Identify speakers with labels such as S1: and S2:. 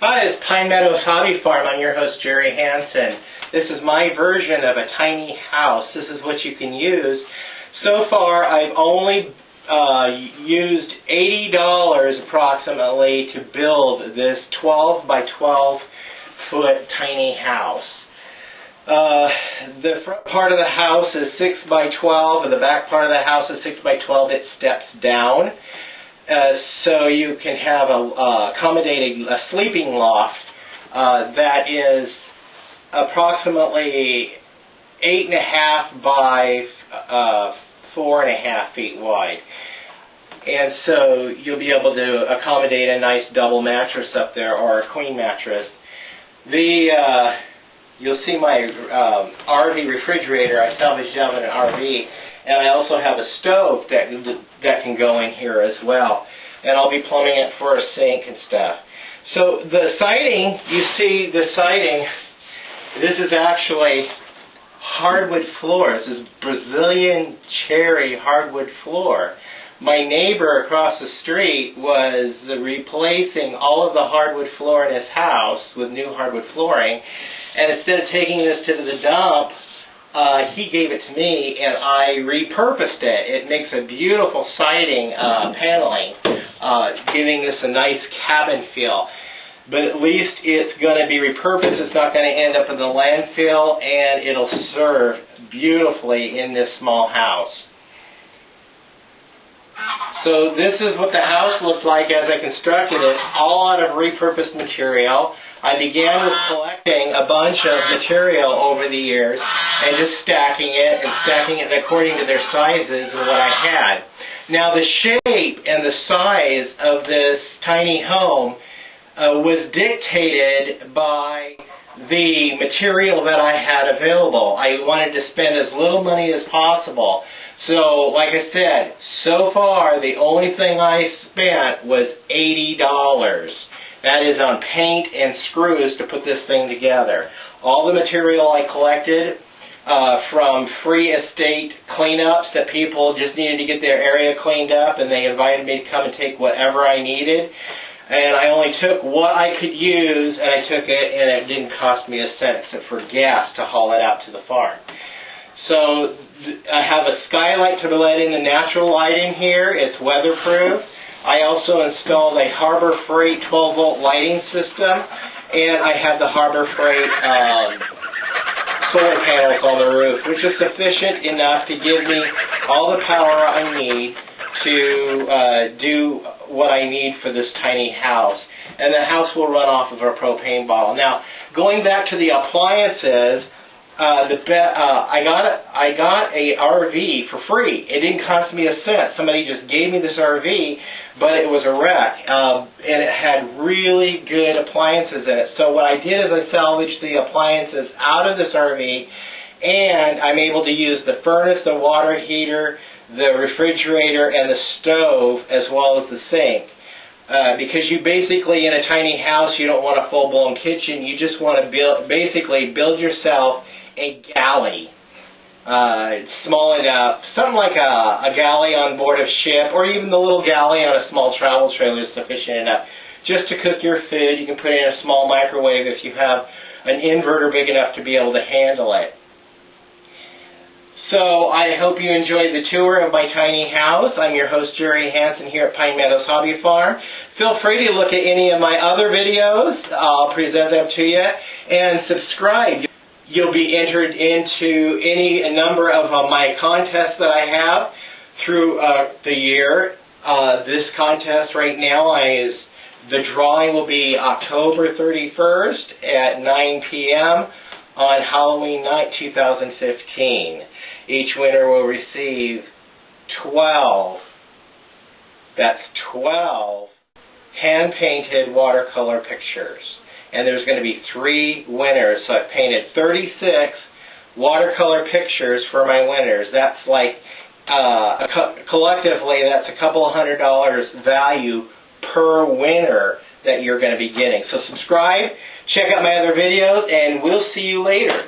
S1: Hi, it's Pine Meadows Hobby Farm. I'm your host, Jerry Hansen. This is my version of a tiny house. This is what you can use. So far, I've only used $80 approximately to build this 12 by 12 foot tiny house. The front part of the house is 6 by 12, and the back part of the house is 6 by 12. It steps down. So you can have accommodating a sleeping loft that is approximately 8.5 by 4.5 feet wide. And so you'll be able to accommodate a nice double mattress up there, or a queen mattress. You'll see my RV refrigerator. I salvaged out in an RV. And I also have a stove that can go in here as well. And I'll be plumbing it for a sink and stuff. So the siding, you see the siding, this is actually hardwood floor. This is Brazilian cherry hardwood floor. My neighbor across the street was replacing all of the hardwood floor in his house with new hardwood flooring. And instead of taking this to the dump, he gave it to me, and I repurposed it. It makes a beautiful siding paneling, giving this a nice cabin feel. But at least it's going to be repurposed. It's not going to end up in the landfill, and it'll serve beautifully in this small house. So this is what the house looked like as I constructed it, all out of repurposed material. I began with collecting a bunch of material over the years and just stacking it according to their sizes and what I had. Now the shape and the size of this tiny home was dictated by the material that I had available. I wanted to spend as little money as possible. So, like I said, so far the only thing I spent was $80. That is on paint and screws to put this thing together. All the material I collected from free estate cleanups that people just needed to get their area cleaned up, and they invited me to come and take whatever I needed. And I only took what I could use, and I took it, and it didn't cost me a cent except for gas to haul it out to the farm. So I have a skylight to let in the natural light in here. It's weatherproof. I also installed a Harbor Freight 12-volt lighting system, and I have the Harbor Freight solar panels on the roof, which is sufficient enough to give me all the power I need to do what I need for this tiny house. And the house will run off of a propane bottle. Now, going back to the appliances, I got a RV for free. It didn't cost me a cent. Somebody just gave me this RV, but it was a wreck, and it had really good appliances in it. So what I did is I salvaged the appliances out of this RV, and I'm able to use the furnace, the water heater, the refrigerator, and the stove, as well as the sink. Because you basically, in a tiny house, you don't want a full-blown kitchen. You just want to basically build yourself a galley. Small enough, something like a galley on board a ship, or even the little galley on a small travel trailer is sufficient enough just to cook your food. You can put it in a small microwave if you have an inverter big enough to be able to handle it. So I hope you enjoyed the tour of my tiny house. I'm your host, Jerry Hansen, here at Pine Meadows Hobby Farm. Feel free to look at any of my other videos. I'll present them to you, and subscribe. You'll be entered into any number of my contests that I have throughout the year. This contest right now the drawing will be October 31st at 9 p.m. on Halloween night 2015. Each winner will receive 12 hand-painted watercolor pictures. And there's going to be 3 winners. So I've painted 36 watercolor pictures for my winners. That's like, collectively, that's a couple of $100 value per winner that you're going to be getting. So subscribe, check out my other videos, and we'll see you later.